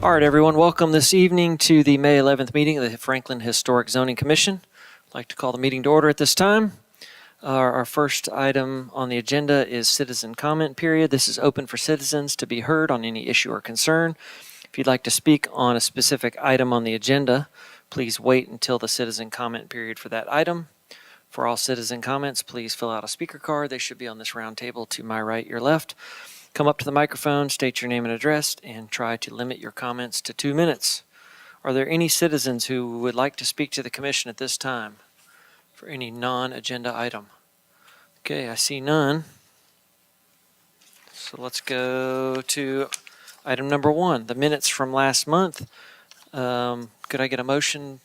All right, everyone, welcome this evening to the May 11th meeting of the Franklin Historic Zoning Commission. I'd like to call the meeting to order at this time. Our first item on the agenda is citizen comment period. This is open for citizens to be heard on any issue or concern. If you'd like to speak on a specific item on the agenda, please wait until the citizen comment period for that item. For all citizen comments, please fill out a speaker card. They should be on this round table to my right, your left. Come up to the microphone, state your name and address, and try to limit your comments to 2 minutes. Are there any citizens who would like to speak to the commission at this time for any non-agenda item? Okay, I see none. So let's go to item number 1, the minutes from last month. Could I get a motion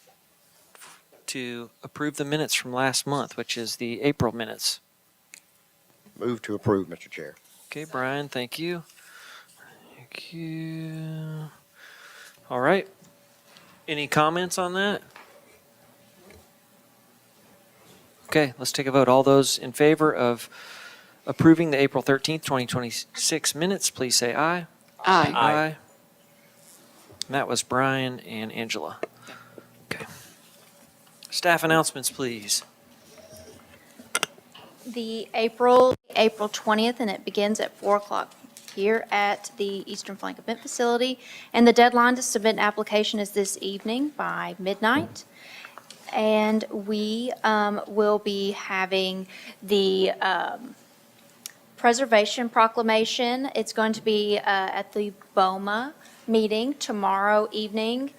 to approve the minutes from last month, which is the April minutes? Move to approve, Mr. Chair. Okay, Brian, thank you. Thank you. All right. Any comments on that? Okay, let's take a vote. All those in favor of approving the April 13th, 2026 minutes, please say aye. Aye. Aye. And that was Brian and Angela. Okay. Staff announcements, please. The April 20th, and it begins at 4 o'clock here at the Eastern Flank Event Facility. And the deadline to submit an application is this evening by midnight. And we will be having the preservation proclamation. It's going to be at the BOMA meeting tomorrow evening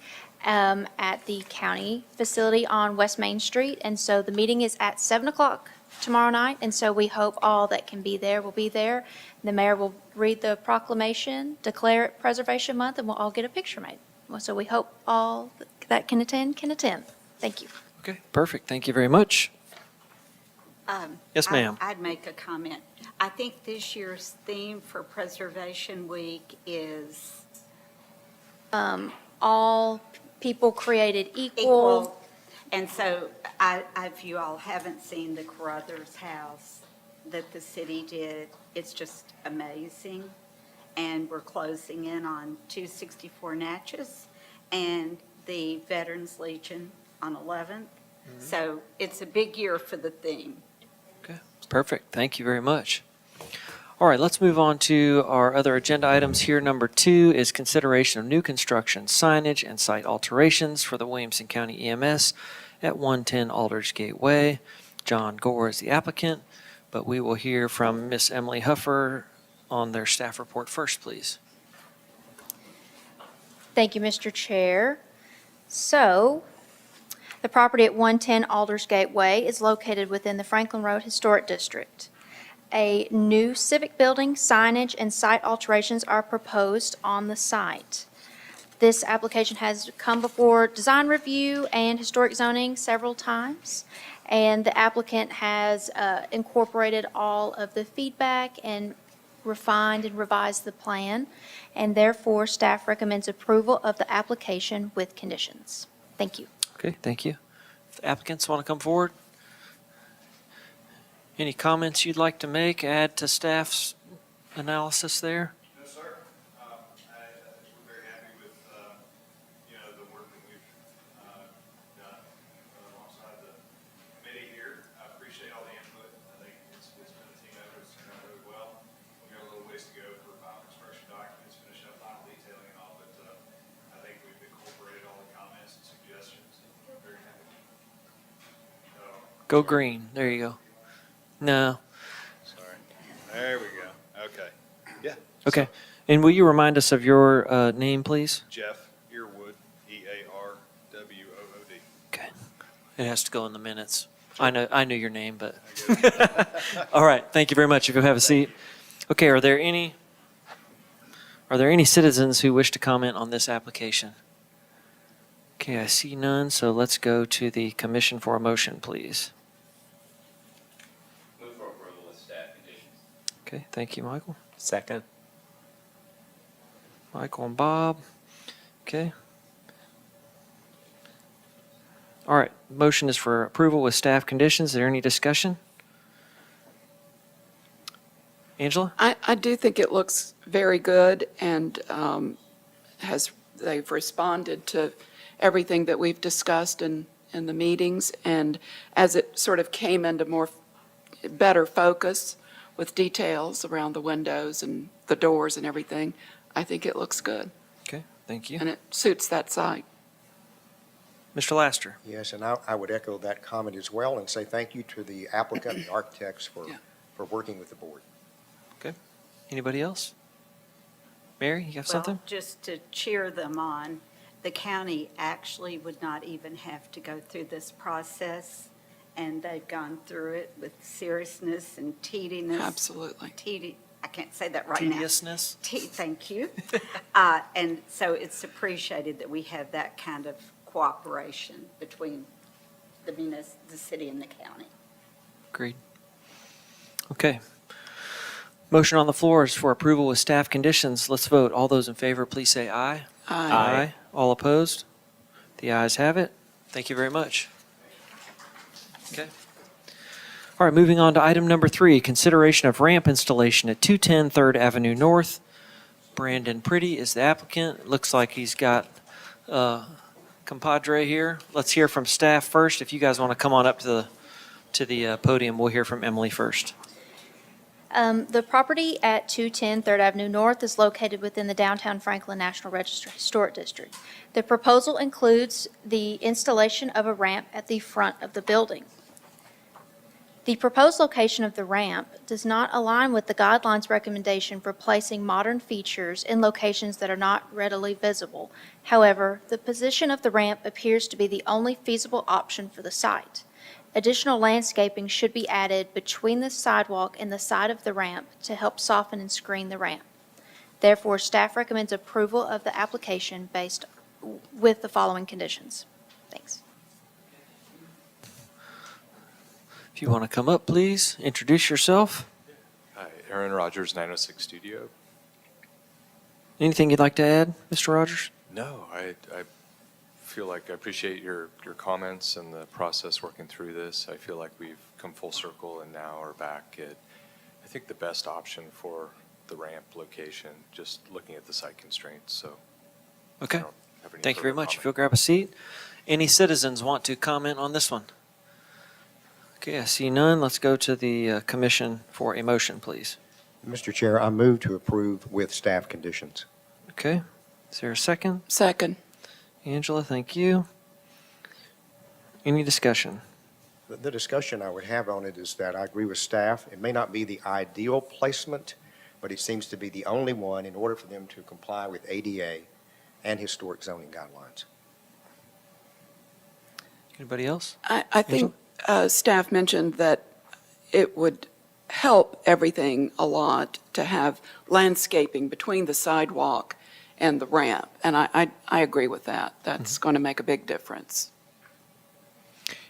at the county facility on West Main Street. And so the meeting is at 7 o'clock tomorrow night, and so we hope all that can be there will be there. The mayor will read the proclamation, declare it Preservation Month, and we'll all get a picture made. So we hope all that can attend can attend. Thank you. Okay, perfect. Thank you very much. Yes, ma'am. I'd make a comment. I think this year's theme for Preservation Week is All people created equal. And so if you all haven't seen the Carruthers House that the city did, it's just amazing. And we're closing in on 264 Natchez and the Veterans Legion on 11th. So it's a big year for the theme. Okay, perfect. Thank you very much. All right, let's move on to our other agenda items here. Number 2 is consideration of new construction, signage, and site alterations for the Williamson County EMS at 110 Aldersgate Way. John Gore is the applicant, but we will hear from Miss Emily Huffer on their staff report first, please. Thank you, Mr. Chair. So, the property at 110 Aldersgate Way is located within the Franklin Road Historic District. A new civic building, signage, and site alterations are proposed on the site. This application has come before design review and historic zoning several times, and the applicant has incorporated all of the feedback and refined and revised the plan, and therefore staff recommends approval of the application with conditions. Thank you. Okay, thank you. If the applicants want to come forward. Any comments you'd like to make, add to staff's analysis there? No, sir. We're very happy with, the work that we've done alongside the committee here. I appreciate all the input. I think it's been a team effort. It's turned out really well. We've got a little ways to go for final construction documents, finish up final detailing and all, but I think we've incorporated all the comments and suggestions. I'm very happy. Go green. There you go. No. Sorry. There we go. Okay. Yeah. Okay. And will you remind us of your name, please? Jeff Earwood, EARWOOD. Okay. It has to go in the minutes. I know your name, but I get it. all right. Thank you very much. If you'll have a seat. Okay. Are there any citizens who wish to comment on this application? Okay. I see none. So let's go to the commission for a motion, please. Okay, thank you, Michael. Second. Michael and Bob. Okay. All right, motion is for approval with staff conditions. Is there any discussion? Angela? I do think it looks very good and has they've responded to everything that we've discussed in the meetings. And as it sort of came into better focus with details around the windows and the doors and everything, I think it looks good, Okay, thank you. and it suits that site. Mr. Laster? Yes, and I would echo that comment as well and say thank you to the applicant and the architects Yeah. for working with the board. Anybody else? Mary, you have something? Well, just to cheer them on, the county actually would not even have to go through this process, and they've gone through it with seriousness and tediness. Absolutely. I can't say that right now. Tediousness? Thank you. And so it's appreciated that we have that kind of cooperation between the city and the county. Agreed. Okay. Motion on the floor is for approval with staff conditions. Let's vote. All those in favor, please say aye. Aye. All opposed? The ayes have it. Thank you very much. Okay. All right, moving on to item number 3, consideration of ramp installation at 210 3rd Avenue North. Brandon Pretty is the applicant. Looks like he's got compadre here. Let's hear from staff first. If you guys want to come on up to the podium, we'll hear from Emily first. The property at 210 3rd Avenue North is located within the downtown Franklin National Register Historic District. The proposal includes the installation of a ramp at the front of the building. The proposed location of the ramp does not align with the guidelines recommendation for placing modern features in locations that are not readily visible. However, the position of the ramp appears to be the only feasible option for the site. Additional landscaping should be added between the sidewalk and the side of the ramp to help soften and screen the ramp. Therefore, staff recommends approval of the application with the following conditions. Thanks. If you want to come up, please introduce yourself. Hi, Aaron Rogers, 906 Studio. Anything you'd like to add, Mr. Rogers? No, I feel like I appreciate your comments and the process working through this. I feel like we've come full circle and now are back at, I think, the best option for the ramp location, just looking at the site constraints, so. Okay. I don't have any Thank you very further much. If comment. you'll grab a seat. Any citizens want to comment on this one? Okay, I see none. Let's go to the commission for a motion, please. Mr. Chair, I move to approve with staff conditions. Okay, is there a second? Second. Angela, thank you. Any discussion? The discussion I would have on it is that I agree with staff. It may not be the ideal placement, but it seems to be the only one in order for them to comply with ADA and historic zoning guidelines. Anybody else? I think staff mentioned that it would help everything a lot to have landscaping between the sidewalk and the ramp, and I agree with that. That's going to make a big difference.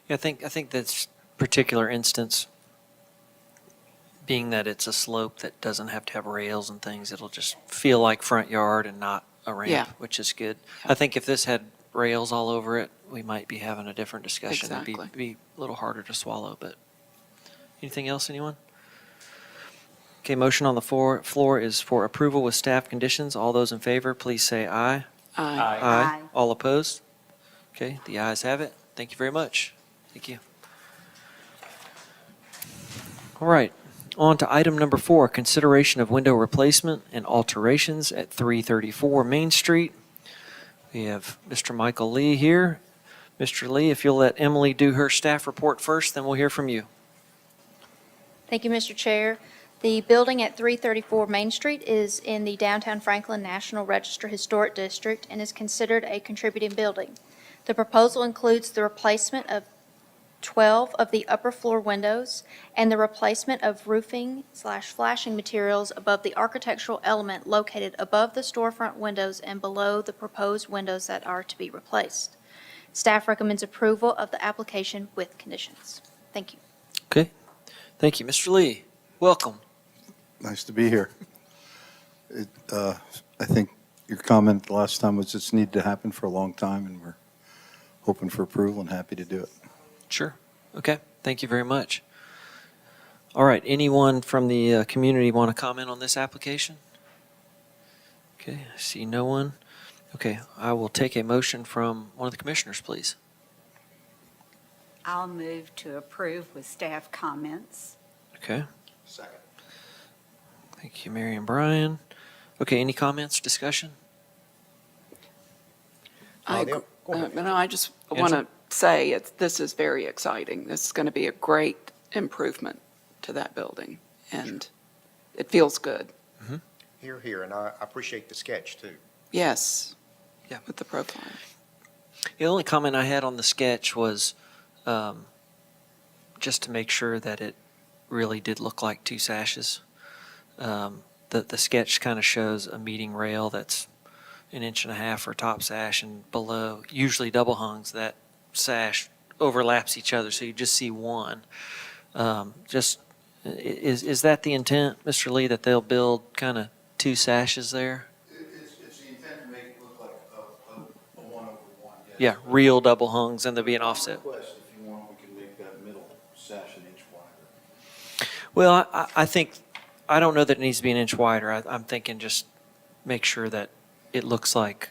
Yeah, I think this particular instance, being that it's a slope that doesn't have to have rails and things, it'll just feel like front yard and not a ramp, Yeah. which is good. Yeah. I think if this had rails all over it, we might be having a different discussion. Exactly. It'd be a little harder to swallow, but anything else, anyone? Okay, motion on the floor is for approval with staff conditions. All those in favor, please say aye. Aye. Aye. All opposed? Okay, the ayes have it. Thank you very much. Thank you. All right, on to item number 4, consideration of window replacement and alterations at 334 Main Street. We have Mr. Michael Lee here. Mr. Lee, if you'll let Emily do her staff report first, then we'll hear from you. Thank you, Mr. Chair. The building at 334 Main Street is in the downtown Franklin National Register Historic District and is considered a contributing building. The proposal includes the replacement of 12 of the upper floor windows and the replacement of roofing/flashing materials above the architectural element located above the storefront windows and below the proposed windows that are to be replaced. Staff recommends approval of the application with conditions. Thank you. Okay, thank you. Mr. Lee, welcome. Nice to be here. I think your comment the last time was it's needed to happen for a long time, and we're hoping for approval and happy to do it. Sure. Okay. Thank you very much. All right. Anyone from the community want to comment on this application? Okay. I see no one. Okay, I will take a motion from one of the commissioners, please. I'll move to approve with staff comments. Okay, Second. thank you, Mary and Brian. Okay, any comments, discussion? I Neil, agree. go ahead. No, I just want to say this is very exciting. This is going to be a great improvement to that building, and it feels good. Here, here, and I appreciate the sketch too. Yes. Yeah. With the profile. The only comment I had on the sketch was just to make sure that it really did look like two sashes. The sketch kind of shows a meeting rail that's 1.5 inches for top sash, and below, usually double hungs, that sash overlaps each other, so you just see one. Is that the intent, Mr. Lee, that they'll build kind of two sashes there? It's the intent to make it look like a one-over-one. Yeah, real double hungs, and there'll be an offset. Request, if you want, we can make that middle sash an inch wider. Well, I think, I don't know that it needs to be an inch wider. I'm thinking just make sure that it looks like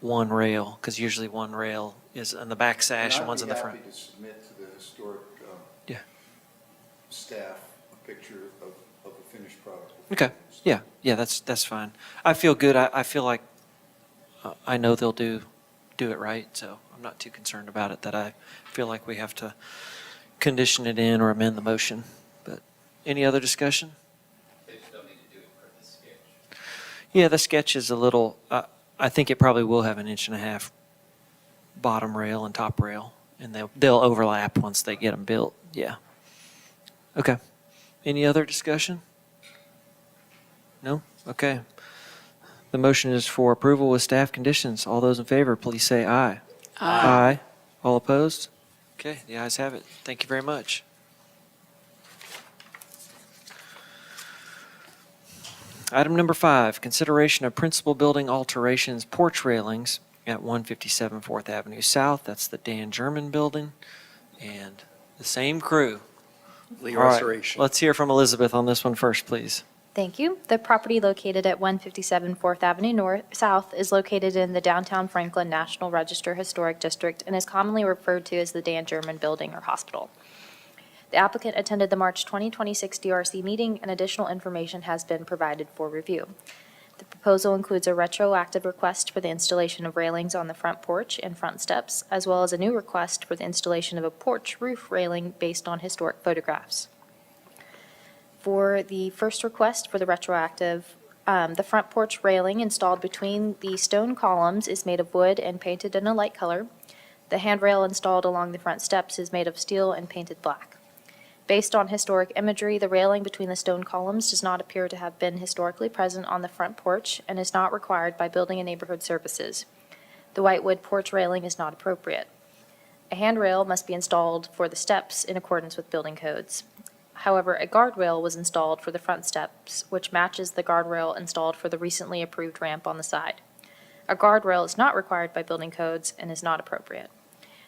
one rail, because usually one rail is on the back sash and one's in the front. I'd be happy to submit to the historic Yeah. staff a picture of the finished product. Okay, yeah, that's fine. I feel good. I feel like I know they'll do it right, so I'm not too concerned about it, that I feel like we have to condition it in or amend the motion. But any other discussion? They just don't need to do it for the sketch. Yeah, the sketch is a little, I think it probably will have 1.5 inches bottom rail and top rail, and they'll overlap once they get them built. Yeah. Okay. Any other discussion? No? Okay. The motion is for approval with staff conditions. All those in favor, please say aye. Aye. All opposed? Okay, the ayes have it. Thank you very much. Item number 5, consideration of principal building alterations porch railings at 157 4th Avenue South. That's the Dan German building, and the same crew. Lee All right, Restoration. let's hear from Elizabeth on this one first, please. Thank you. The property located at 157 4th Avenue South is located in the downtown Franklin National Register Historic District and is commonly referred to as the Dan German Building or Hospital. The applicant attended the March 2026 DRC meeting, and additional information has been provided for review. The proposal includes a retroactive request for the installation of railings on the front porch and front steps, as well as a new request for the installation of a porch roof railing based on historic photographs. For the first request for the retroactive, the front porch railing installed between the stone columns is made of wood and painted in a light color. The handrail installed along the front steps is made of steel and painted black. Based on historic imagery, the railing between the stone columns does not appear to have been historically present on the front porch and is not required by Building and Neighborhood Services. The white wood porch railing is not appropriate. A handrail must be installed for the steps in accordance with building codes. However, a guardrail was installed for the front steps, which matches the guardrail installed for the recently approved ramp on the side. A guardrail is not required by building codes and is not appropriate.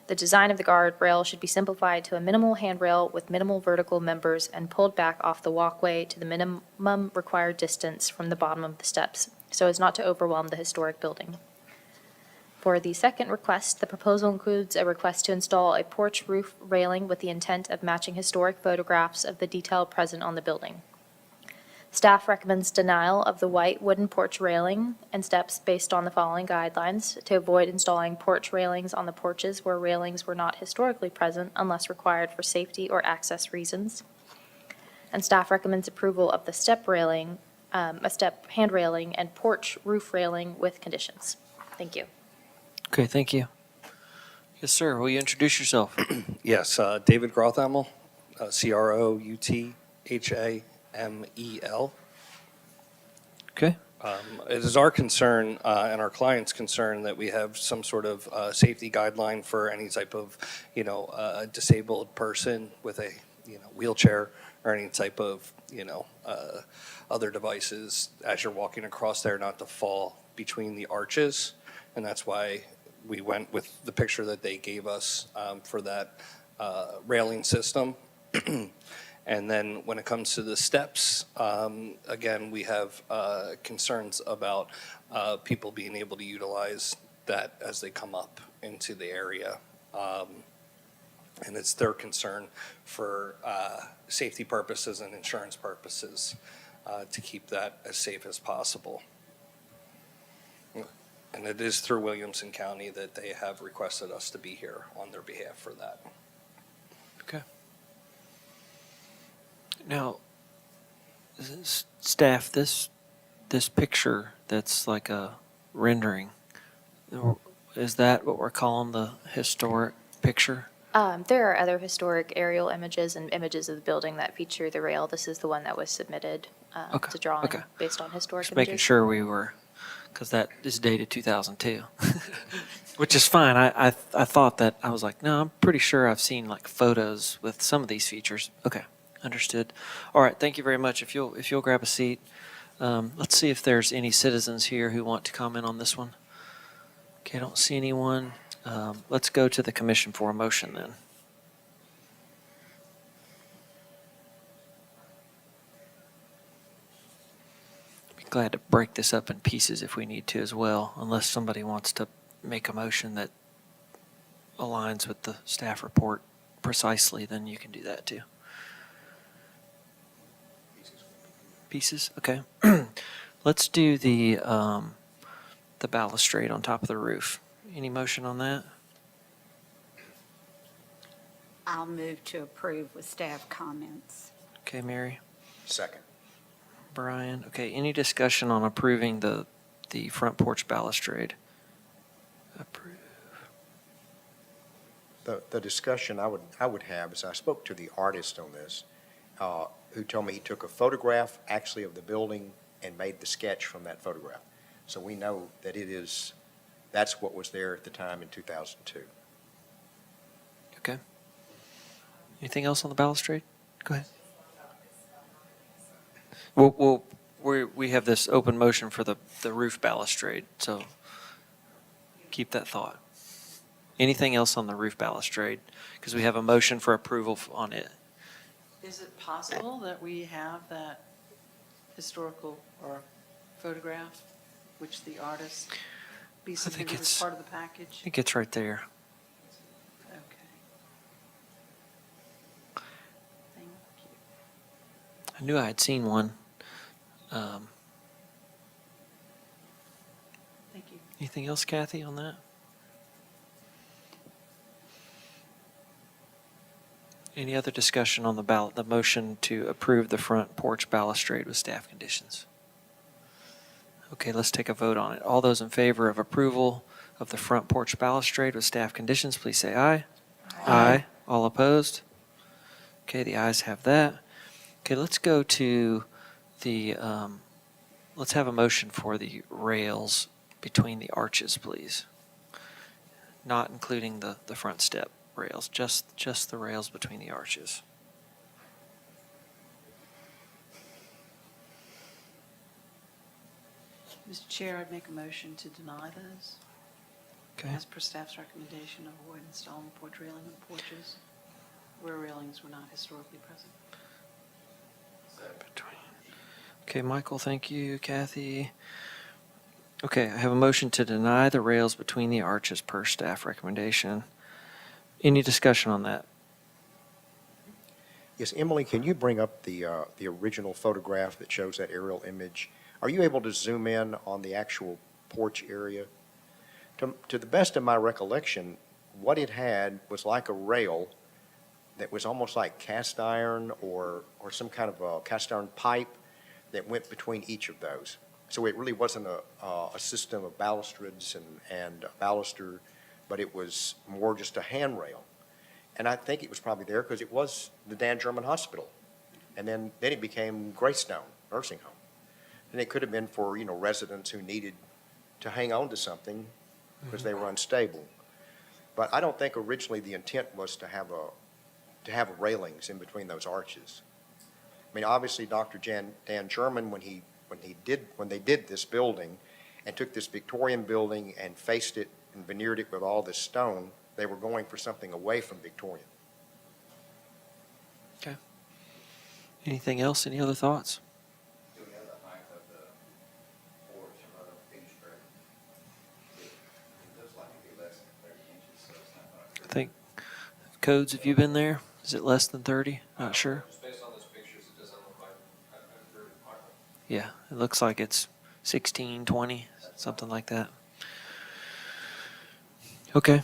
The design of the guardrail should be simplified to a minimal handrail with minimal vertical members and pulled back off the walkway to the minimum required distance from the bottom of the steps, so as not to overwhelm the historic building. For the second request, the proposal includes a request to install a porch roof railing with the intent of matching historic photographs of the detail present on the building. Staff recommends denial of the white wooden porch railing and steps based on the following guidelines to avoid installing porch railings on the porches where railings were not historically present unless required for safety or access reasons. And staff recommends approval of the step railing, a step hand railing and porch roof railing with conditions. Thank you. Okay, thank you. Yes, sir. Will you introduce yourself? Yes, David Grothamel, Crouthhamel. Okay. It is our concern and our client's concern that we have some sort of safety guideline for any type of, disabled person with a, wheelchair or any type of, other devices as you're walking across there, not to fall between the arches. And that's why we went with the picture that they gave us for that railing system. And then when it comes to the steps, again, we have concerns about people being able to utilize that as they come up into the area. And it's their concern for safety purposes and insurance purposes to keep that as safe as possible. And it is through Williamson County that they have requested us to be here on their behalf for that. Okay. Now, staff, this picture that's like a rendering, is that what we're calling the historic picture? There are other historic aerial images and images of the building that feature the rail. This is the one that was submitted Okay, to drawing okay. based on historic Just images. making sure we were, because that is dated 2002, which is fine. I thought that, I was like, no, I'm pretty sure I've seen like photos with some of these features. Okay, understood. All right, thank you very much. If you'll grab a seat. Let's see if there's any citizens here who want to comment on this one. Okay, I don't see anyone. Let's go to the commission for a motion then. Be glad to break this up in pieces if we need to as well, unless somebody wants to make a motion that aligns with the staff report precisely, then you can do that too. Pieces, okay. Let's do the balustrade on top of the roof. Any motion on that? I'll move to approve with staff comments. Okay, Mary, Second. Brian. Okay, any discussion on approving the front porch balustrade? Approve. The discussion I would have is I spoke to the artist on this, who told me he took a photograph actually of the building and made the sketch from that photograph. So we know that that's what was there at the time in 2002. Okay. Anything else on the balustrade? Go ahead. We have this open motion for the roof balustrade, so keep that thought. Anything else on the roof balustrade? Because we have a motion for approval on it. Is it possible that we have that historical or photograph, which the artist be submitted as it's- part of the package? I think it's right there. Okay. Thank you. I knew I had seen one. Thank you. Anything else, Kathy, on that? Any other discussion on the motion to approve the front porch balustrade with staff conditions? Okay, let's take a vote on it. All those in favor of approval of the front porch balustrade with staff conditions, please say aye. Aye. All opposed? Okay, the ayes have that. Okay, let's go to the, let's have a motion for the rails between the arches, please. Not including the front step rails, just the rails between the arches. Mr. Chair, I'd make a motion to deny those Okay. as per staff's recommendation of avoid installing porch railing on porches where railings were not historically present. Okay, Michael, thank you. Kathy. Okay, I have a motion to deny the rails between the arches per staff recommendation. Any discussion on that? Yes, Emily, can you bring up the original photograph that shows that aerial image? Are you able to zoom in on the actual porch area? To the best of my recollection, what it had was like a rail that was almost like cast iron or some kind of a cast iron pipe that went between each of those. So it really wasn't a system of balustrades and a baluster, but it was more just a handrail. And I think it was probably there because it was the Dan German Hospital. And then it became Greystone Nursing Home. And it could have been for, residents who needed to hang on to something because they were unstable. But I don't think originally the intent was to have railings in between those arches. I mean, obviously, Dr. Dan German, when they did this building and took this Victorian building and faced it and veneered it with all this stone, they were going for something away from Victorian. Okay. Anything else? Any other thoughts? Do we have the height of the porch or finished grade? It looks like it'd be less than 30 inches, so it's not I gonna. think codes, have you been there? Is it less than 30? Not sure. Just based on those pictures, it doesn't look like, I agree with Michael. Yeah, it looks like it's 16, 20, something like that. Okay.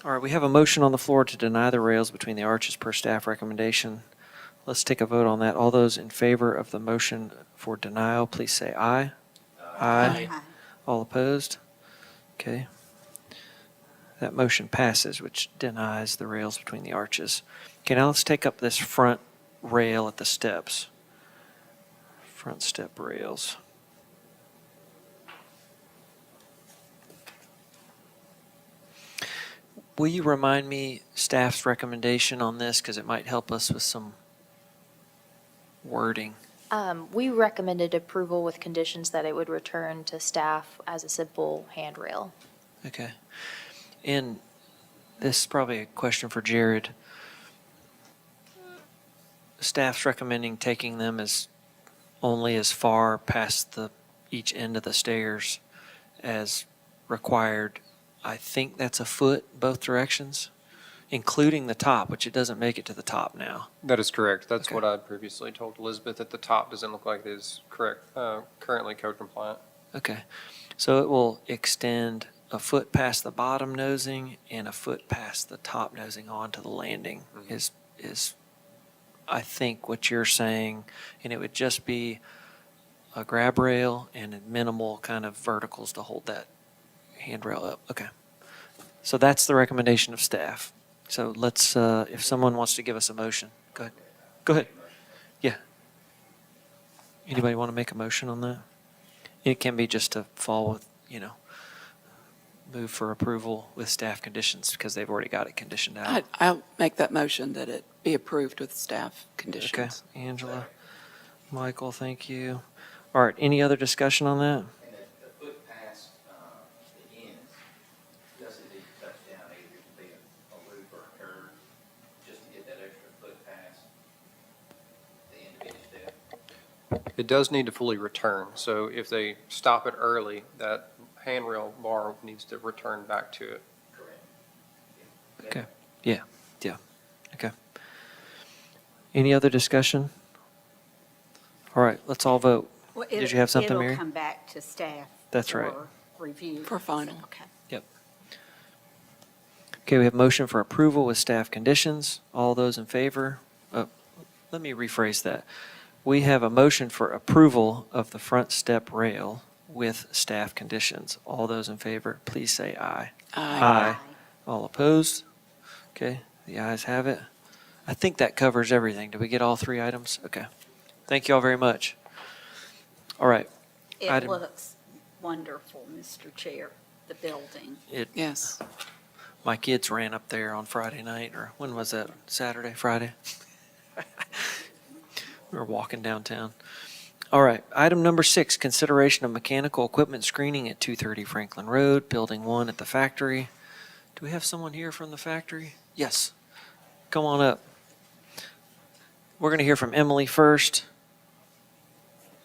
All right, we have a motion on the floor to deny the rails between the arches per staff recommendation. Let's take a vote on that. All those in favor of the motion for denial, please say aye. Aye. Aye. All opposed? Okay. That motion passes, which denies the rails between the arches. Okay, now let's take up this front rail at the steps. Front step rails. Will you remind me staff's recommendation on this, because it might help us with some wording? We recommended approval with conditions that it would return to staff as a simple handrail. Okay. And this is probably a question for Jared. Staff's recommending taking them as only as far past each end of the stairs as required. I think that's a foot both directions, including the top, which it doesn't make it to the top now. That is correct. That's Okay. what I'd previously told Elizabeth, that the top doesn't look like it is currently code compliant. Okay. So it will extend a foot past the bottom nosing and a foot past the top nosing onto the landing is I think what you're saying, and it would just be a grab rail and minimal kind of verticals to hold that handrail up. Okay. So that's the recommendation of staff. So let's, if someone wants to give us a motion, go ahead. Go ahead. Yeah. Anybody want to make a motion on that? It can be just to fall with, move for approval with staff conditions because they've already got it conditioned out. I'll make that motion that it be approved with staff Okay, conditions. Angela, Michael, thank you. All right, any other discussion on that? And the foot past the ends, doesn't need to touch down either, to be a loop or a curve, just to get that extra foot past the end of each step. It does need to fully return, so if they stop it early, that handrail bar needs to return back to it. Correct. Okay, yeah, okay. Any other discussion? All right, let's all vote. Well, Did you have something, Mary? It'll come back to staff. That's right. For review. For final. Okay. Okay, we have motion for approval with staff conditions. All those in favor? Let me rephrase that. We have a motion for approval of the front step rail with staff conditions. All those in favor, please say aye. Aye. All opposed? Okay, the ayes have it. I think that covers everything. Did we get all three items? Okay. Thank you all very much. All right. It Item- looks wonderful, Mr. Chair, the building. Yes. My kids ran up there on Friday night, or when was that? Saturday, Friday? We were walking downtown. All right, item number 6, consideration of mechanical equipment screening at 230 Franklin Road, Building 1 at the factory. Do we have someone here from the factory? Yes. Come on up. We're going to hear from Emily first.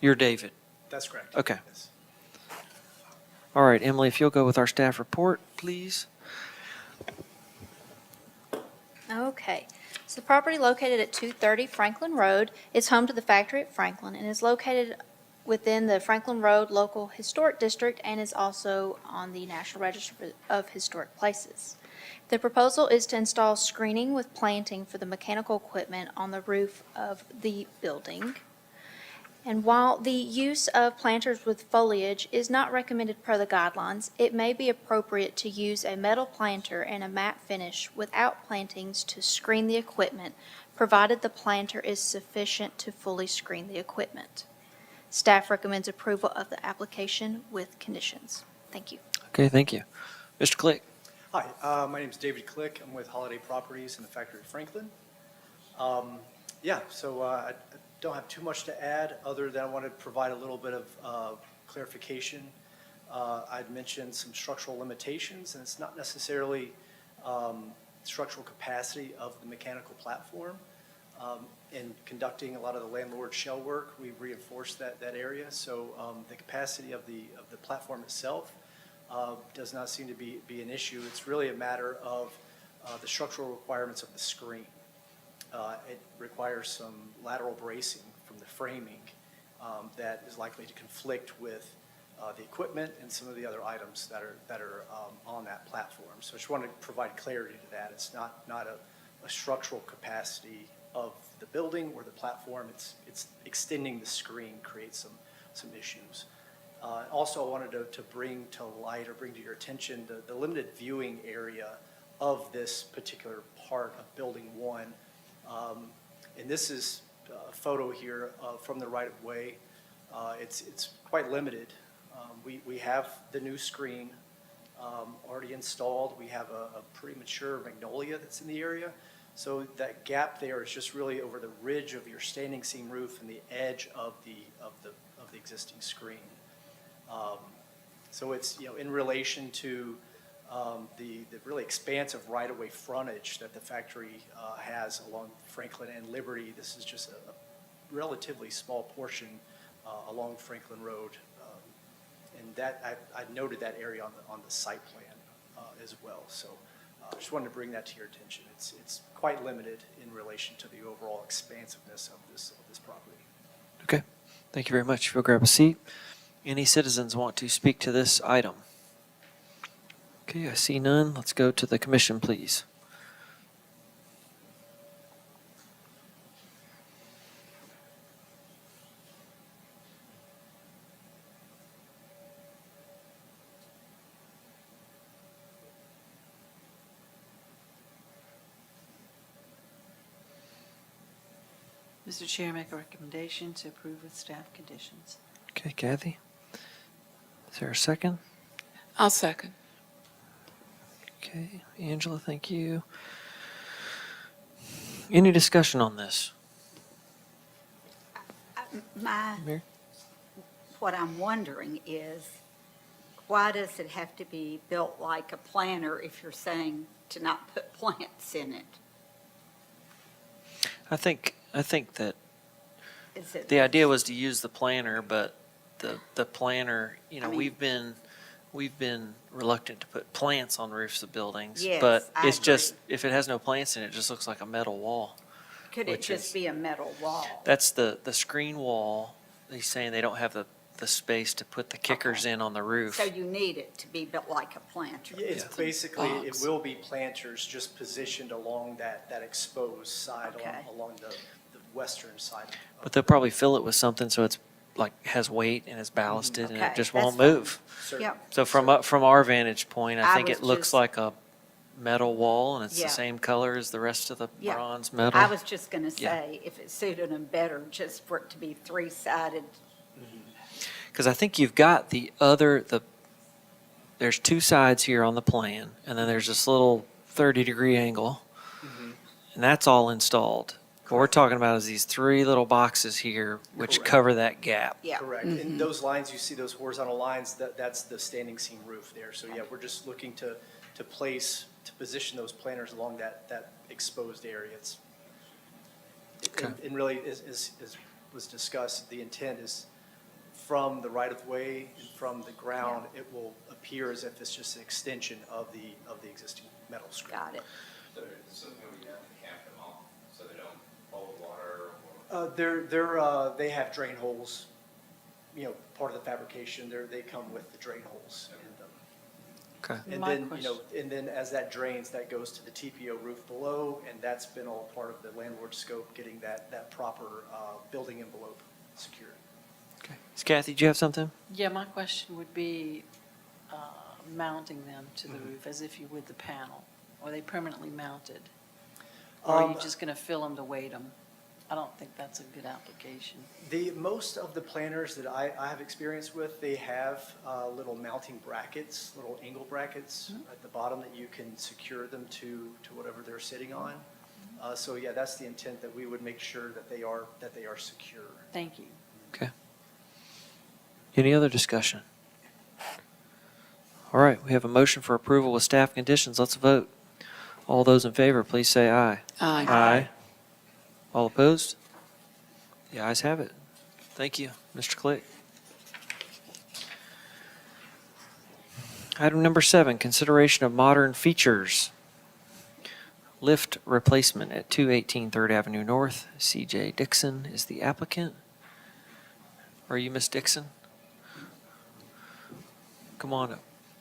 You're David. That's correct. Okay. Yes. All right, Emily, if you'll go with our staff report, please. Okay. So the property located at 230 Franklin Road is home to the factory at Franklin and is located within the Franklin Road Local Historic District and is also on the National Register of Historic Places. The proposal is to install screening with planting for the mechanical equipment on the roof of the building. And while the use of planters with foliage is not recommended per the guidelines, it may be appropriate to use a metal planter and a matte finish without plantings to screen the equipment, provided the planter is sufficient to fully screen the equipment. Staff recommends approval of the application with conditions. Thank you. Okay, thank you. Mr. Click. Hi, my name is David Click. I'm with Holiday Properties in the factory at Franklin. I don't have too much to add, other than I want to provide a little bit of clarification. I'd mentioned some structural limitations, and it's not necessarily structural capacity of the mechanical platform. In conducting a lot of the landlord shell work, we've reinforced that area. So the capacity of the platform itself does not seem to be an issue. It's really a matter of the structural requirements of the screen. It requires some lateral bracing from the framing that is likely to conflict with the equipment and some of the other items that are on that platform. So I just wanted to provide clarity to that. It's not a structural capacity of the building or the platform. It's extending the screen creates some issues. Also, I wanted to bring to light or bring to your attention the limited viewing area of this particular part of Building 1. And this is a photo here from the right-of-way. It's quite limited. We have the new screen already installed. We have a pretty mature magnolia that's in the area. So that gap there is just really over the ridge of your standing seam roof and the edge of the existing screen. So it's, in relation to the really expansive right-of-way frontage that the factory has along Franklin and Liberty. This is just a relatively small portion along Franklin Road. And that I noted that area on the site plan as well. So I just wanted to bring that to your attention. It's quite limited in relation to the overall expansiveness of this property. Okay, thank you very much. If you'll grab a seat. Any citizens want to speak to this item? Okay, I see none. Let's go to the commission, please. Mr. Chair, make a recommendation to approve with staff conditions. Okay, Kathy? Is there a second? I'll second. Okay, Angela, thank you. Any discussion on this? Mary? What I'm wondering is, why does it have to be built like a planter if you're saying to not put plants in it? I think that Is it? the idea was to use the planter, but the planter, I mean- we've been reluctant to put plants on roofs of buildings. Yes, But I it's just, agree. if it has no plants in it, it just looks like a metal wall. Could it which just is- be a metal wall? That's the screen wall. He's saying they don't have the space to put the kickers Okay. in on the roof. So you need it to be built like a planter? It's basically, it Box. will be planters just positioned along that exposed side, Okay. along the western side. But they'll probably fill it with something so it's like, has weight and is ballasted and Okay, it just that's won't fine. move. Yep. So from our vantage point, I I think was it looks just- like a metal wall and it's Yeah. the same color as the rest of the Yeah. bronze metal. I was just going to Yeah. say, if it suited them better, just for it to be three-sided. Because I think you've got there's two sides here on the plan, and then there's this little 30-degree angle, and that's all installed. What we're talking about is these three little boxes here, which Correct. cover that gap. Yeah. Correct. And those lines, you see those horizontal lines, that's the standing seam roof there. So yeah, we're just looking to position those planters along that exposed area. And really, as was discussed, the intent is from the right-of-way and from the ground, it will appear as if it's just an extension of the existing metal screen. Got it. So there's something we have to cap them off so they don't hold water or. They have drain holes, part of the fabrication, they come with the drain holes in them. Okay. And My then, question- and then as that drains, that goes to the TPO roof below, and that's been all part of the landlord scope, getting that proper building envelope secured. Okay. Kathy, do you have something? Yeah, my question would be mounting them to the roof as if you would the panel. Are they permanently mounted? Or are you just going to fill them to weight them? I don't think that's a good application. Most of the planters that I have experience with, they have little mounting brackets, little angle brackets at the bottom that you can secure them to whatever they're sitting on. So yeah, that's the intent, that we would make sure that they are secure. Thank you. Okay. Any other discussion? All right, we have a motion for approval with staff conditions. Let's vote. All those in favor, please say aye. Aye. Aye. All opposed? The ayes have it. Thank you, Mr. Click. Item number 7, consideration of modern features. Lift replacement at 218 3rd Avenue North. CJ Dixon is the applicant. Are you Miss Dixon? Come on up.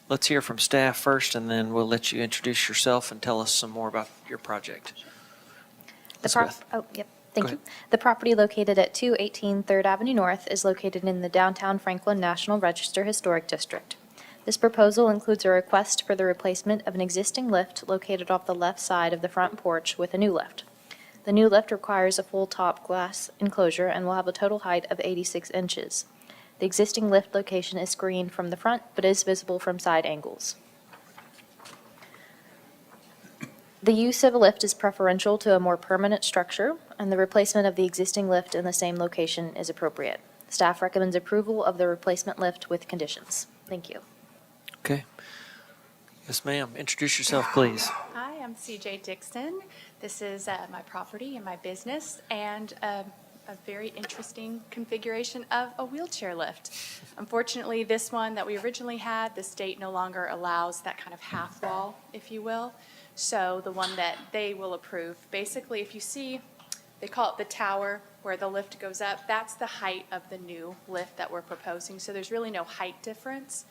Let's hear from staff first, and then we'll let you introduce yourself and tell us some more about your project. Elizabeth. Thank Go you. ahead. The property located at 218 3rd Avenue North is located in the downtown Franklin National Register Historic District. This proposal includes a request for the replacement of an existing lift located off the left side of the front porch with a new lift. The new lift requires a full-top glass enclosure and will have a total height of 86 inches. The existing lift location is screened from the front but is visible from side angles. The use of a lift is preferential to a more permanent structure, and the replacement of the existing lift in the same location is appropriate. Staff recommends approval of the replacement lift with conditions. Thank you. Okay. Yes, ma'am. Introduce yourself, please. Hi, I'm CJ Dixon. This is my property and my business, and a very interesting configuration of a wheelchair lift. Unfortunately, this one that we originally had, the state no longer allows that kind of half wall, if you will. So the one that they will approve, basically, if you see, they call it the tower where the lift goes up, that's the height of the new lift that we're proposing. So there's really no height difference.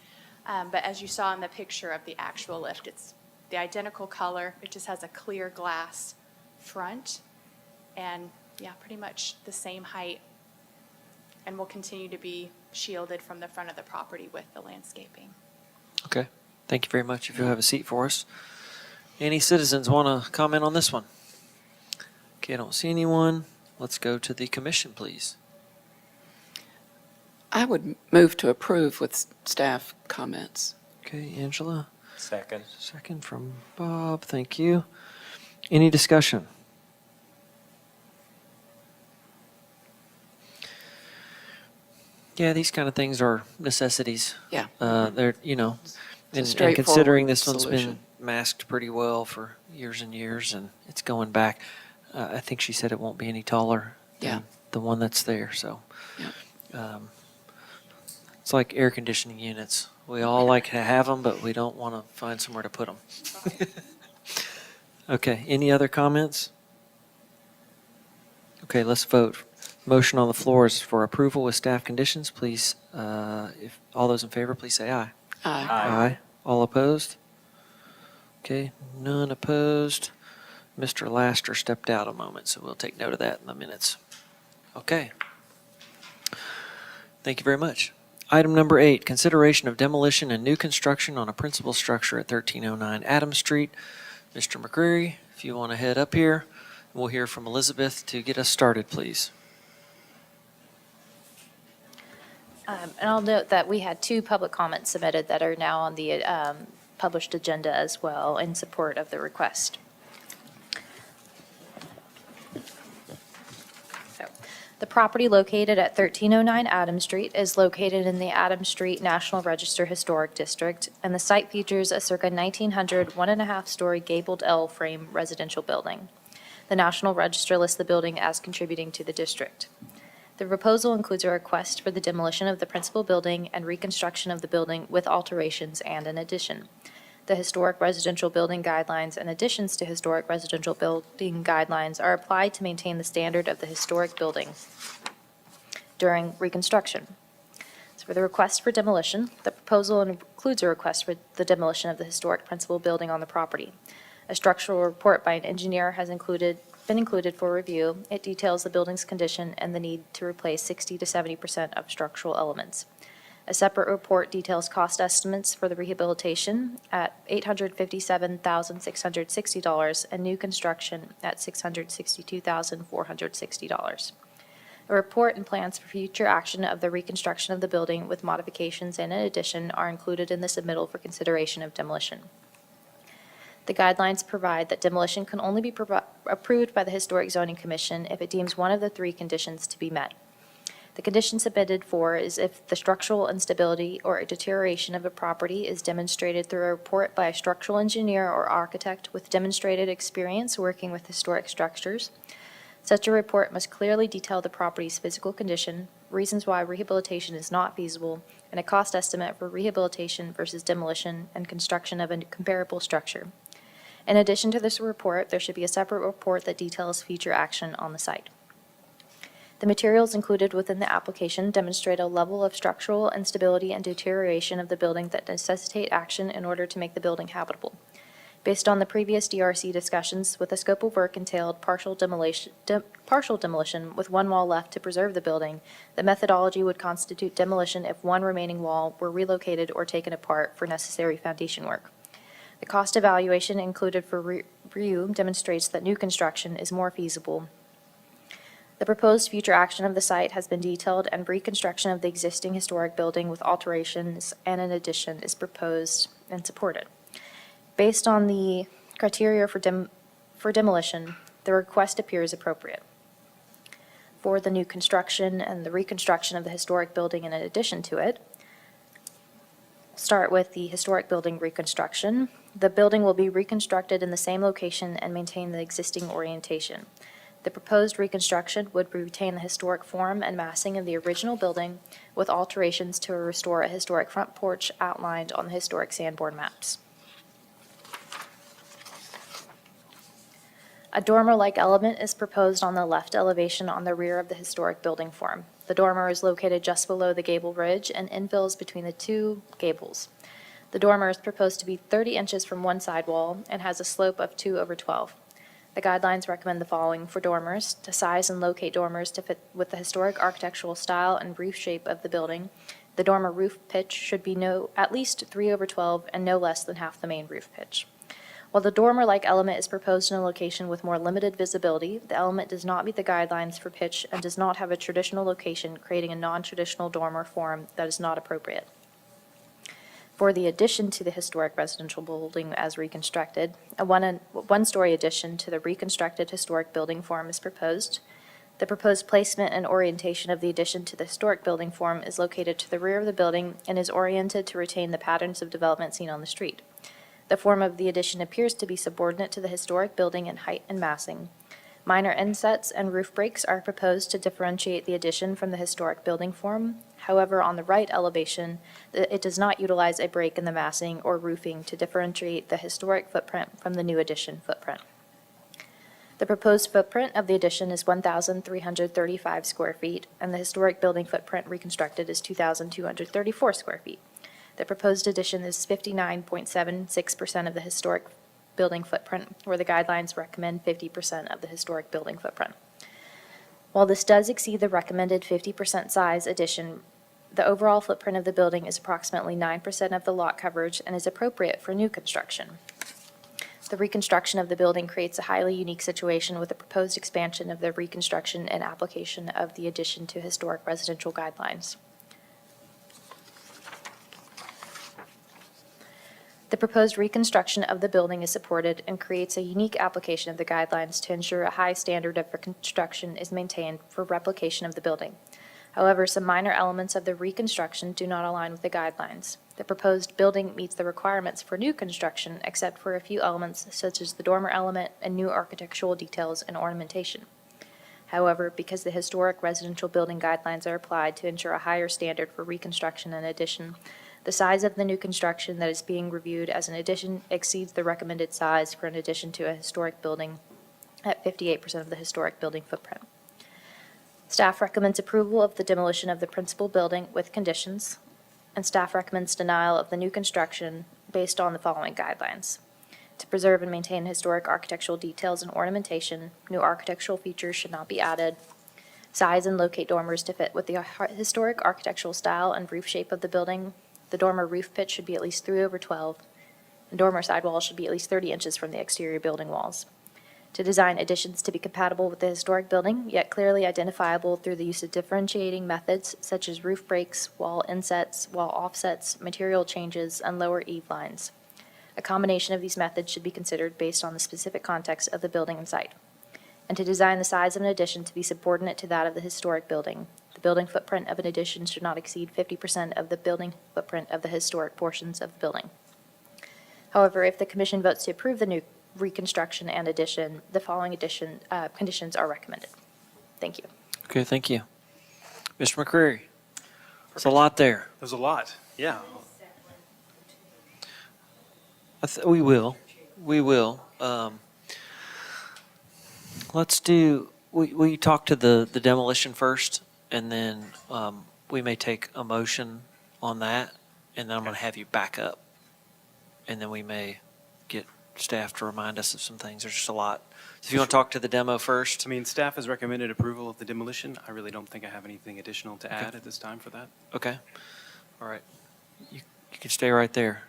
But as you saw in the picture of the actual lift, it's the identical color. It just has a clear glass front and, yeah, pretty much the same height, and will continue to be shielded from the front of the property with the landscaping. Okay. Thank you very much. If you'll have a seat for us. Any citizens want to comment on this one? Okay, I don't see anyone. Let's go to the commission, please. I would move to approve with staff comments. Okay, Angela. Second. Second from Bob. Thank you. Any discussion? Yeah, these kind of things are necessities. Yeah. They're, you know, It's a and considering straightforward this one's been solution. masked pretty well for years and years, and it's going back, I think she said it won't be any taller Yeah. than the one that's there, so. Yeah. It's like air conditioning units. We all like to have them, but we don't want to find somewhere to put them. Okay, any other comments? Okay, let's vote. Motion on the floor is for approval with staff conditions. Please, if all those in favor, please say aye. Aye. Aye. All opposed? Okay, none opposed. Mr. Laster stepped out a moment, so we'll take note of that in the minutes. Okay. Thank you very much. Item number 8, consideration of demolition and new construction on a principal structure at 1309 Adams Street. Mr. McCreary, if you want to head up here, we'll hear from Elizabeth to get us started, please. And I'll note that we had 2 public comments submitted that are now on the published agenda as well in support of the request. So, the property located at 1309 Adams Street is located in the Adams Street National Register Historic District, and the site features a circa 1900 1.5-story gabled L-frame residential building. The National Register lists the building as contributing to the district. The proposal includes a request for the demolition of the principal building and reconstruction of the building with alterations and an addition. The historic residential building guidelines and additions to historic residential building guidelines are applied to maintain the standard of the historic building during reconstruction. So for the request for demolition, the proposal includes a request for the demolition of the historic principal building on the property. A structural report by an engineer has been included for review. It details the building's condition and the need to replace 60 to 70% of structural elements. A separate report details cost estimates for the rehabilitation at $857,660 and new construction at $662,460. A report and plans for future action of the reconstruction of the building with modifications and an addition are included in the submittal for consideration of demolition. The guidelines provide that demolition can only be approved by the Historic Zoning Commission if it deems one of the 3 conditions to be met. The condition submitted for is if the structural instability or deterioration of a property is demonstrated through a report by a structural engineer or architect with demonstrated experience working with historic structures. Such a report must clearly detail the property's physical condition, reasons why rehabilitation is not feasible, and a cost estimate for rehabilitation versus demolition and construction of a comparable structure. In addition to this report, there should be a separate report that details future action on the site. The materials included within the application demonstrate a level of structural instability and deterioration of the building that necessitate action in order to make the building habitable. Based on the previous DRC discussions, with the scope of work entailed partial demolition with one wall left to preserve the building, the methodology would constitute demolition if one remaining wall were relocated or taken apart for necessary foundation work. The cost evaluation included for review demonstrates that new construction is more feasible. The proposed future action of the site has been detailed, and reconstruction of the existing historic building with alterations and an addition is proposed and supported. Based on the criteria for demolition, the request appears appropriate. For the new construction and the reconstruction of the historic building in addition to it, start with the historic building reconstruction. The building will be reconstructed in the same location and maintain the existing orientation. The proposed reconstruction would retain the historic form and massing of the original building with alterations to restore a historic front porch outlined on the historic Sanborn maps. A dormer-like element is proposed on the left elevation on the rear of the historic building form. The dormer is located just below the gable ridge and infills between the two gables. The dormer is proposed to be 30 inches from one side wall and has a slope of 2/12. The guidelines recommend the following for dormers: to size and locate dormers to fit with the historic architectural style and roof shape of the building. The dormer roof pitch should be at least 3/12 and no less than half the main roof pitch. While the dormer-like element is proposed in a location with more limited visibility, the element does not meet the guidelines for pitch and does not have a traditional location, creating a non-traditional dormer form that is not appropriate. For the addition to the historic residential building as reconstructed, a one-story addition to the reconstructed historic building form is proposed. The proposed placement and orientation of the addition to the historic building form is located to the rear of the building and is oriented to retain the patterns of development seen on the street. The form of the addition appears to be subordinate to the historic building in height and massing. Minor insets and roof breaks are proposed to differentiate the addition from the historic building form. However, on the right elevation, it does not utilize a break in the massing or roofing to differentiate the historic footprint from the new addition footprint. The proposed footprint of the addition is 1,335 square feet, and the historic building footprint reconstructed is 2,234 square feet. The proposed addition is 59.76% of the historic building footprint, where the guidelines recommend 50% of the historic building footprint. While this does exceed the recommended 50% size addition, the overall footprint of the building is approximately 9% of the lot coverage and is appropriate for new construction. The reconstruction of the building creates a highly unique situation with the proposed expansion of the reconstruction and application of the addition to historic residential guidelines. The proposed reconstruction of the building is supported and creates a unique application of the guidelines to ensure a high standard of construction is maintained for replication of the building. However, some minor elements of the reconstruction do not align with the guidelines. The proposed building meets the requirements for new construction except for a few elements such as the dormer element and new architectural details and ornamentation. However, because the historic residential building guidelines are applied to ensure a higher standard for reconstruction and addition, the size of the new construction that is being reviewed as an addition exceeds the recommended size for an addition to a historic building at 58% of the historic building footprint. Staff recommends approval of the demolition of the principal building with conditions, and staff recommends denial of the new construction based on the following guidelines. To preserve and maintain historic architectural details and ornamentation, new architectural features should not be added. Size and locate dormers to fit with the historic architectural style and roof shape of the building. The dormer roof pitch should be at least 3/12, and dormer sidewalls should be at least 30 inches from the exterior building walls. To design additions to be compatible with the historic building, yet clearly identifiable through the use of differentiating methods such as roof breaks, wall insets, wall offsets, material changes, and lower eave lines. A combination of these methods should be considered based on the specific context of the building and site. And to design the size of an addition to be subordinate to that of the historic building. The building footprint of an addition should not exceed 50% of the building footprint of the historic portions of the building. However, if the commission votes to approve the new reconstruction and addition, the following conditions are recommended. Thank you. Okay, thank you. Mr. McCreary? There's a lot there. There's a lot, yeah. We will. We will. Let's do, will you talk to the demolition first? And then we may take a motion on that, and then I'm going to have you back up. And then we may get staff to remind us of some things. There's just a lot. So if you want to talk to the demo first? I mean, staff has recommended approval of the demolition. I really don't think I have anything additional to add at this time for that. Okay. All right. You can stay right there,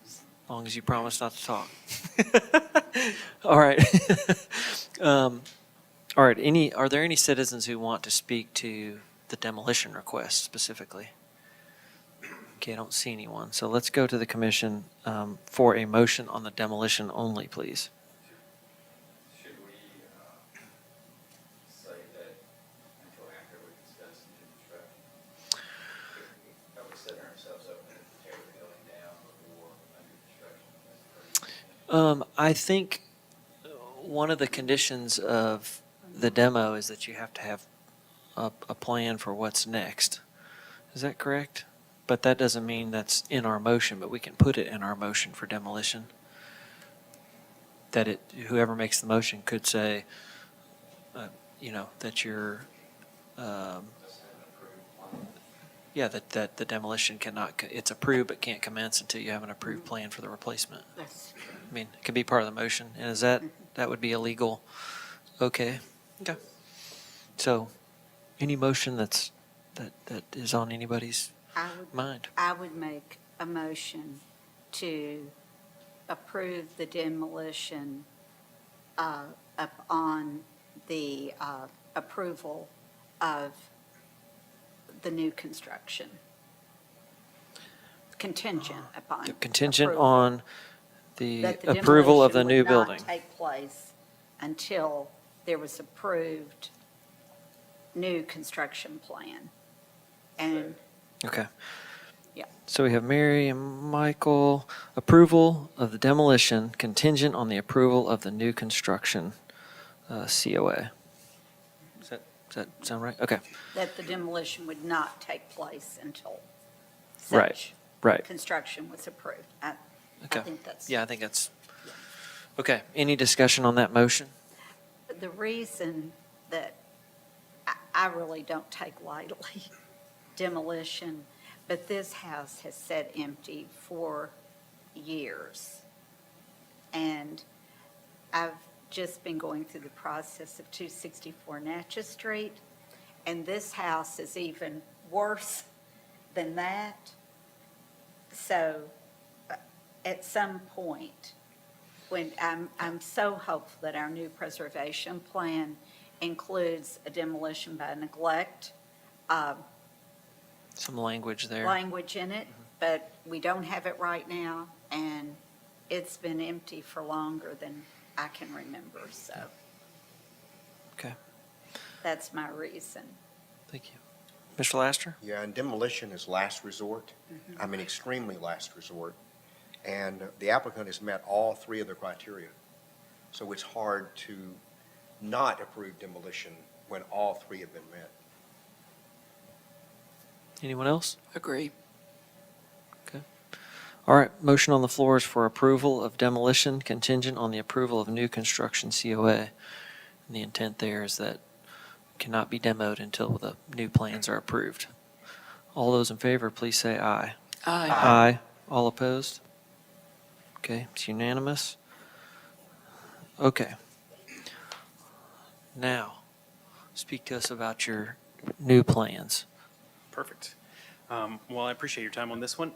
as long as you promise not to talk. All right. All right. Are there any citizens who want to speak to the demolition request specifically? Okay, I don't see anyone. So let's go to the commission for a motion on the demolition only, please. Should we say that until after we discuss new construction? Are we setting ourselves up to tear the building down before under construction? I think one of the conditions of the demo is that you have to have a plan for what's next. Is that correct? But that doesn't mean that's in our motion, but we can put it in our motion for demolition. That whoever makes the motion could say, that you're, that the demolition cannot, it's approved but can't commence until you have an approved plan for the replacement. That's true. I mean, it could be part of the motion. And is that would be illegal? Okay. Okay. So, any motion that is on anybody's mind? I would make a motion to approve the demolition upon the approval of the new construction. Contingent upon. Contingent approval. on the That the approval of the demolition new would not building. take place until there was approved new construction plan. And, Okay. yeah, So we have Mary and Michael, approval of the demolition contingent on the approval of the new construction COA. Does that sound right? Okay. that the demolition would not take place until Right, such right. construction was approved. I Okay. think that's. Yeah, I think that's, okay. Any discussion on that motion? The reason that I really don't take lightly demolition, but this house has sat empty for years. And I've just been going through the process of 264 Natchez Street, and this house is even worse than that. So at some point, when I'm so hopeful that our new preservation plan includes a demolition by neglect Some language there. language in it, but we don't have it right now, and it's been empty for longer than I can remember, so Okay. that's my reason. Thank you. Mr. Laster? Yeah, and demolition is last resort. I mean, extremely last resort. And the applicant has met all three of the criteria. So it's hard to not approve demolition when all three have been met. Anyone else? Agree. Okay. All right, motion on the floor is for approval of demolition contingent on the approval of new construction COA. And the intent there is that it cannot be demoed until the new plans are approved. All those in favor, please say aye. Aye. Aye. All opposed? Okay, it's unanimous. Okay. Now, speak to us about your new plans. Perfect. Well, I appreciate your time on this one.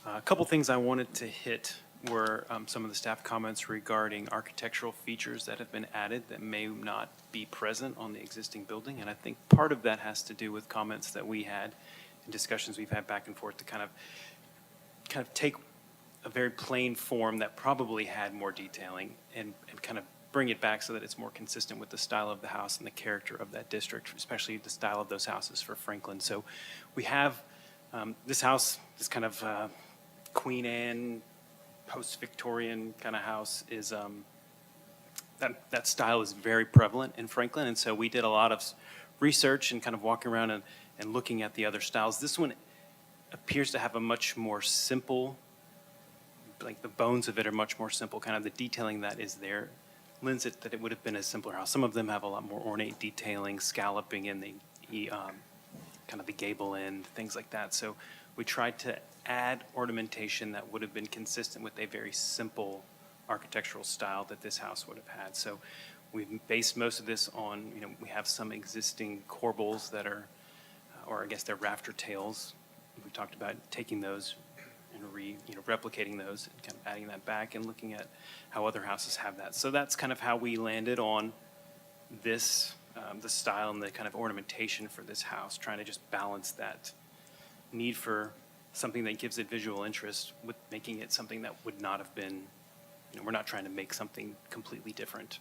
A couple things I wanted to hit were some of the staff comments regarding architectural features that have been added that may not be present on the existing building. And I think part of that has to do with comments that we had and discussions we've had back and forth to kind of take a very plain form that probably had more detailing and kind of bring it back so that it's more consistent with the style of the house and the character of that district, especially the style of those houses for Franklin. So we have this house, this kind of Queen Anne, post-Victorian kind of house is that style is very prevalent in Franklin, and so we did a lot of research and kind of walking around and looking at the other styles. This one appears to have a much more simple, like the bones of it are much more simple, kind of the detailing that is there lends it that it would have been a simpler house. Some of them have a lot more ornate detailing, scalloping in the kind of the gable end, things like that. So we tried to add ornamentation that would have been consistent with a very simple architectural style that this house would have had. So we've based most of this on, we have some existing corbels that are, or I guess they're rafter tails. We talked about taking those and replicating those and kind of adding that back and looking at how other houses have that. So that's kind of how we landed on this, the style and the kind of ornamentation for this house, trying to just balance that need for something that gives it visual interest with making it something that would not have been, we're not trying to make something completely different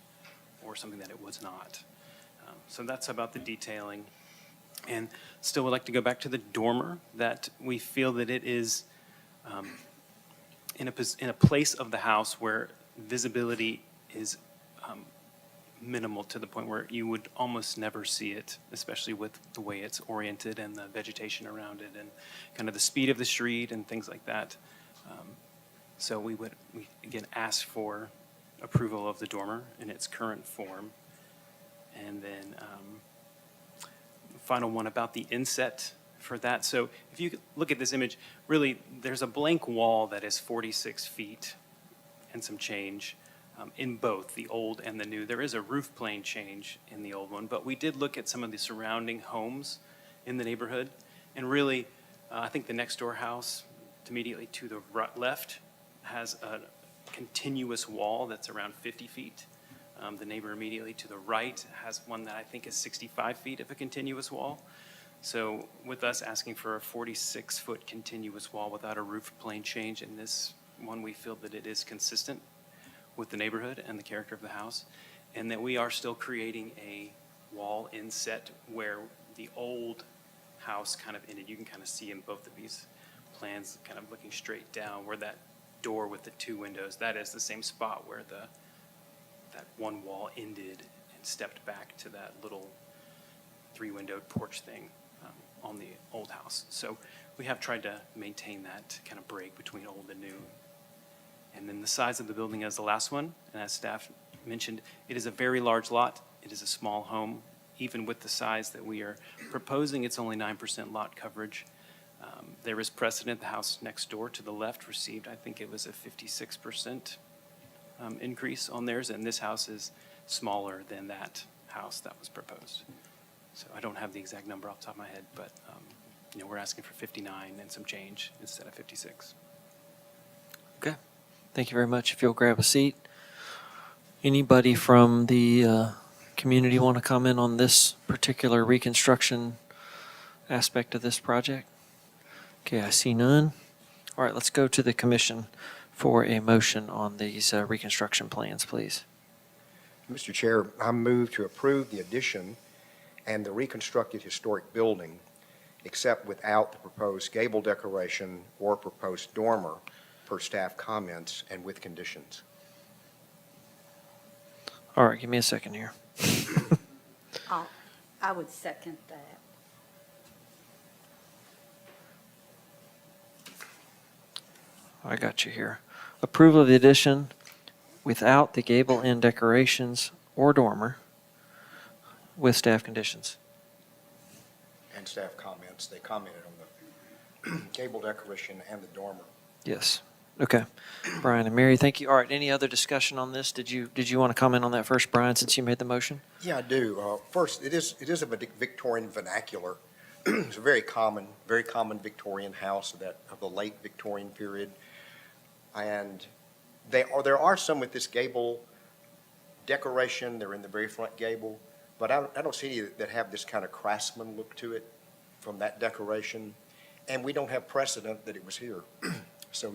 or something that it was not. So that's about the detailing. And still would like to go back to the dormer, that we feel that it is in a place of the house where visibility is minimal to the point where you would almost never see it, especially with the way it's oriented and the vegetation around it and kind of the speed of the street and things like that. So we again ask for approval of the dormer in its current form. And then the final one about the inset for that. So if you look at this image, really there's a blank wall that is 46 feet and some change in both the old and the new. There is a roof plane change in the old one, but we did look at some of the surrounding homes in the neighborhood. And really, I think the next door house immediately to the left has a continuous wall that's around 50 feet. The neighbor immediately to the right has one that I think is 65 feet of a continuous wall. So with us asking for a 46-foot continuous wall without a roof plane change in this one, we feel that it is consistent with the neighborhood and the character of the house, and that we are still creating a wall inset where the old house kind of ended. You can kind of see in both of these plans, kind of looking straight down, where that door with the two windows, that is the same spot where that one wall ended and stepped back to that little three-windowed porch thing on the old house. So we have tried to maintain that kind of break between old and new. And then the size of the building as the last one, and as staff mentioned, it is a very large lot. It is a small home. Even with the size that we are proposing, it's only 9% lot coverage. There is precedent. The house next door to the left received, I think it was a 56% increase on theirs, and this house is smaller than that house that was proposed. So I don't have the exact number off the top of my head, but we're asking for 59 and some change instead of 56. Okay. Thank you very much. If you'll grab a seat. Anybody from the community want to comment on this particular reconstruction aspect of this project? Okay, I see none. All right, let's go to the commission for a motion on these reconstruction plans, please. Mr. Chair, I move to approve the addition and the reconstructed historic building, except without the proposed gable decoration or proposed dormer per staff comments and with conditions. All right, give me a second here. I would second that. I got you here. Approval of the addition without the gable end decorations or dormer with staff conditions. And staff comments, they commented on the gable decoration and the dormer. Yes. Okay. Brian and Mary, thank you. All right, any other discussion on this? Did you want to comment on that first, Brian, since you made the motion? Yeah, I do. First, it is a Victorian vernacular. It's a very common Victorian house of the late Victorian period. And there are some with this gable decoration. They're in the very front gable. But I don't see any that have this kind of craftsman look to it from that decoration. And we don't have precedent that it was here. So,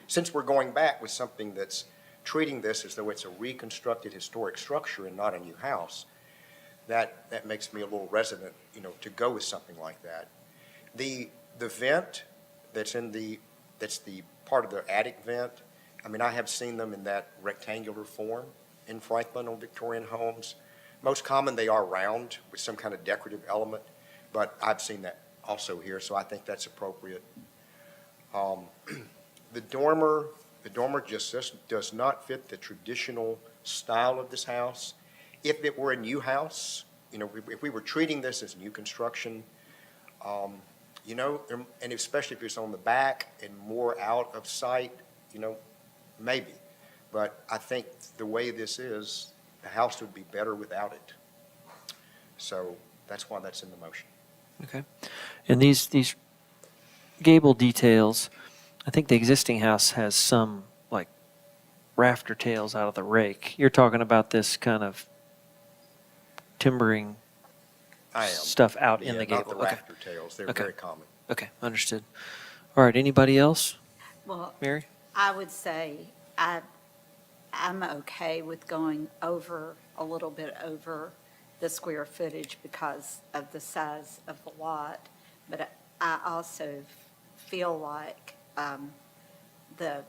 since we're going back with something that's treating this as though it's a reconstructed historic structure and not a new house, that makes me a little reticent, to go with something like that. The vent that's the part of the attic vent, I have seen them in that rectangular form, in Franklin on Victorian homes. Most common, they are round with some kind of decorative element, but I've seen that also here, so I think that's appropriate. The dormer just does not fit the traditional style of this house. If it were a new house, if we were treating this as new construction, and especially if it's on the back and more out of sight, maybe. But I think the way this is, the house would be better without it. So that's why that's in the motion. Okay. And these gable details, I think the existing house has some like rafter tails out of the rake. You're talking about this kind of timbering I am. stuff out in Yeah, the not gable. the Okay. rafter tails. They're Okay. very common. Okay, understood. All right, anybody else? Well, Mary? I would say I'm okay with going over, a little bit over the square footage because of the size of the lot. But I also feel like the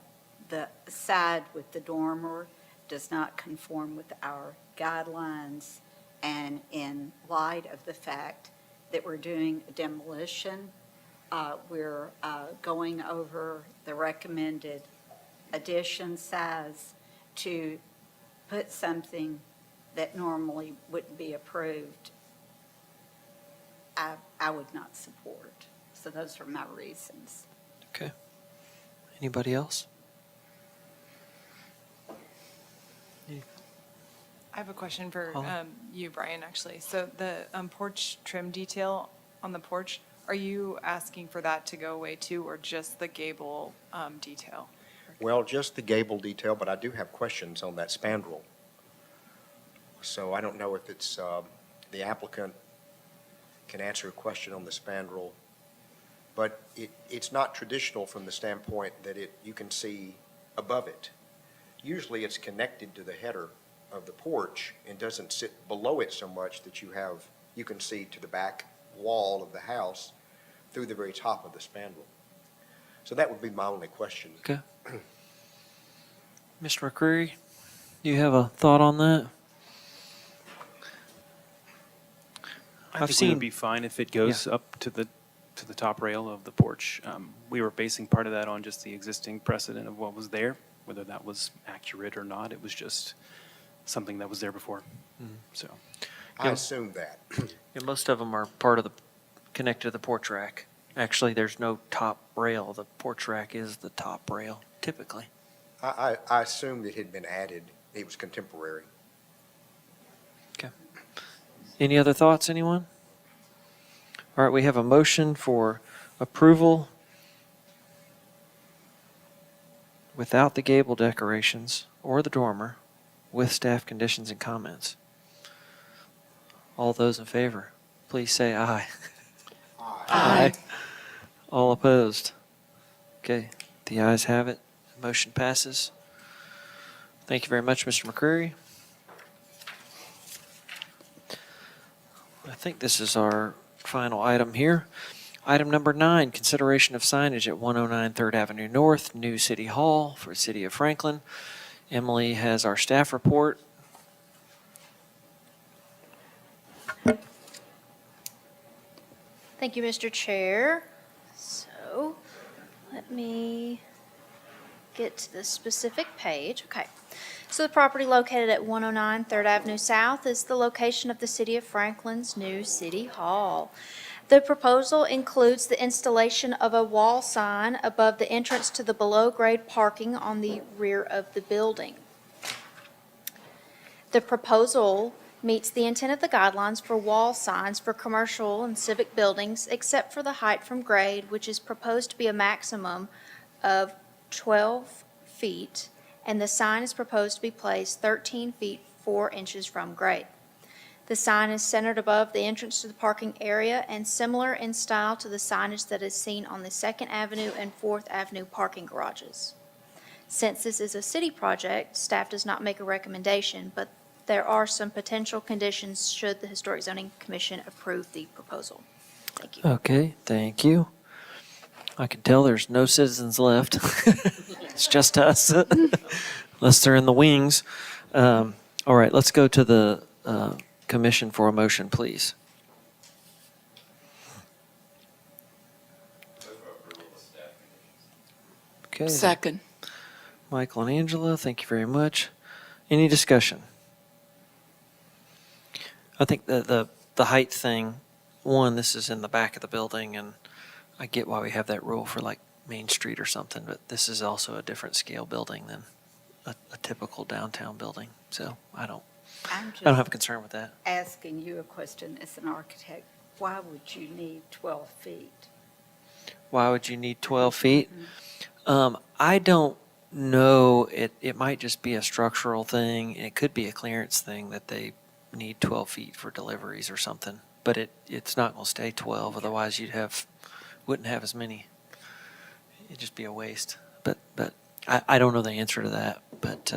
side with the dormer does not conform with our guidelines. And in light of the fact that we're doing a demolition, we're going over the recommended addition size to put something that normally wouldn't be approved, I would not support. So those are my reasons. Okay. Anybody else? I have a question for Holly? you, Brian, actually. So the porch trim detail on the porch, are you asking for that to go away too, or just the gable detail? Well, just the gable detail, but I do have questions on that spandrel. So I don't know if it's, the applicant can answer a question on the spandrel, but it's not traditional from the standpoint that you can see above it. Usually it's connected to the header of the porch and doesn't sit below it so much that you can see to the back wall of the house through the very top of the spandrel. So that would be my only question. Okay. Mr. McCreary, do you have a thought on that? I I've think it seen- would be fine if it goes up to the top rail of the porch. We were basing part of that on just the existing precedent of what was there, whether that was accurate or not. It was just something that was there before. So, I assume that. Yeah, most of them are connected to the porch rack. Actually, there's no top rail. The porch rack is the top rail, typically. I assumed it had been added. It was contemporary. Okay. Any other thoughts, anyone? All right, we have a motion for approval without the gable decorations or the dormer with staff conditions and comments. All those in favor, please say aye. Aye. All opposed? Okay, the ayes have it. Motion passes. Thank you very much, Mr. McCreary. I think this is our final item here. Item number 9, consideration of signage at 109 3rd Avenue North, New City Hall for City of Franklin. Emily has our staff report. Thank you, Mr. Chair. So, let me get to the specific page. Okay. So the property located at 109 3rd Avenue South is the location of the City of Franklin's new City Hall. The proposal includes the installation of a wall sign above the entrance to the below-grade parking on the rear of the building. The proposal meets the intent of the guidelines for wall signs for commercial and civic buildings, except for the height from grade, which is proposed to be a maximum of 12 feet, and the sign is proposed to be placed 13 feet 4 inches from grade. The sign is centered above the entrance to the parking area and similar in style to the signage that is seen on the 2nd Avenue and 4th Avenue parking garages. Since this is a city project, staff does not make a recommendation, but there are some potential conditions should the Historic Zoning Commission approve the proposal. Thank you. Okay, thank you. I can tell there's no citizens left. It's just us, unless they're in the wings. All right, let's go to the commission for a motion, please. Okay. Second. Michael and Angela, thank you very much. Any discussion? I think the height thing, one, this is in the back of the building, and I get why we have that rule for like Main Street or something, but this is also a different scale building than a typical downtown building. So I don't have a concern with that. Asking you a question as an architect, why would you need 12 feet? Why would you need 12 feet? I don't know. It might just be a structural thing. It could be a clearance thing that they need 12 feet for deliveries or something. But it's not going to stay 12. Otherwise, wouldn't have as many. It'd just be a waste. But I don't know the answer to that. But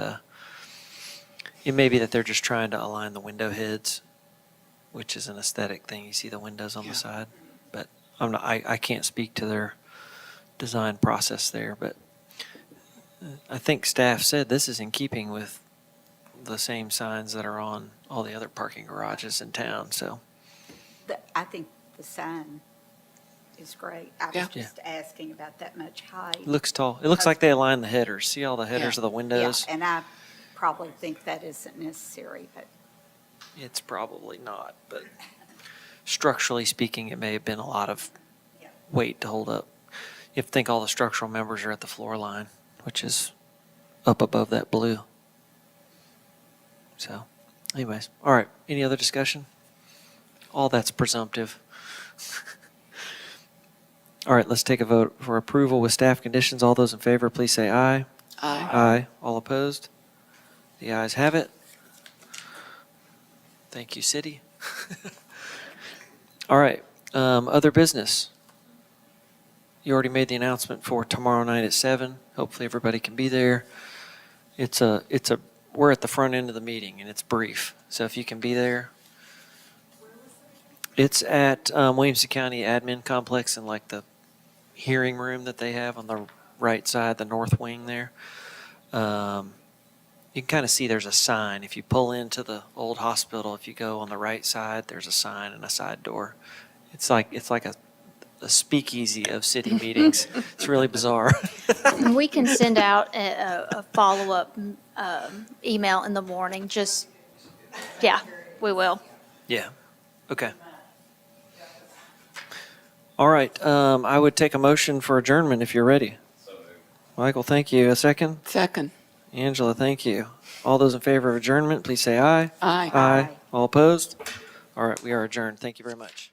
it may be that they're just trying to align the window heads, which is an aesthetic thing. You see the windows on the side. But I can't speak to their design process there. But I think staff said this is in keeping with the same signs that are on all the other parking garages in town. So I think the sign is great. I was just asking about that much height. it looks tall. It looks like they align the headers. See all the headers of the windows? Yeah, and I probably think that isn't necessary, but It's probably not, but structurally speaking, it may have been a lot of weight to hold up. You have to think all the structural members are at the floor line, which is up above that blue. So, anyways, all right. Any other discussion? All that's presumptive. All right, let's take a vote for approval with staff conditions. All those in favor, please say aye. Aye. Aye. All opposed? The ayes have it. Thank you, city. All right, other business. You already made the announcement for tomorrow night at 7. Hopefully everybody can be there. We're at the front end of the meeting and it's brief. So if you can be there. It's at Williamson County Admin Complex in like the hearing room that they have on the right side, the north wing there. You can kind of see there's a sign. If you pull into the old hospital, if you go on the right side, there's a sign and a side door. It's like a speakeasy of city meetings. It's really bizarre. And we can send out a follow-up email in the morning, we will. Yeah. Okay. All right. I would take a motion for adjournment if you're ready. Michael, thank you. A second? Second. Angela, thank you. All those in favor of adjournment, please say aye. Aye. Aye. All opposed? All right, we are adjourned. Thank you very much.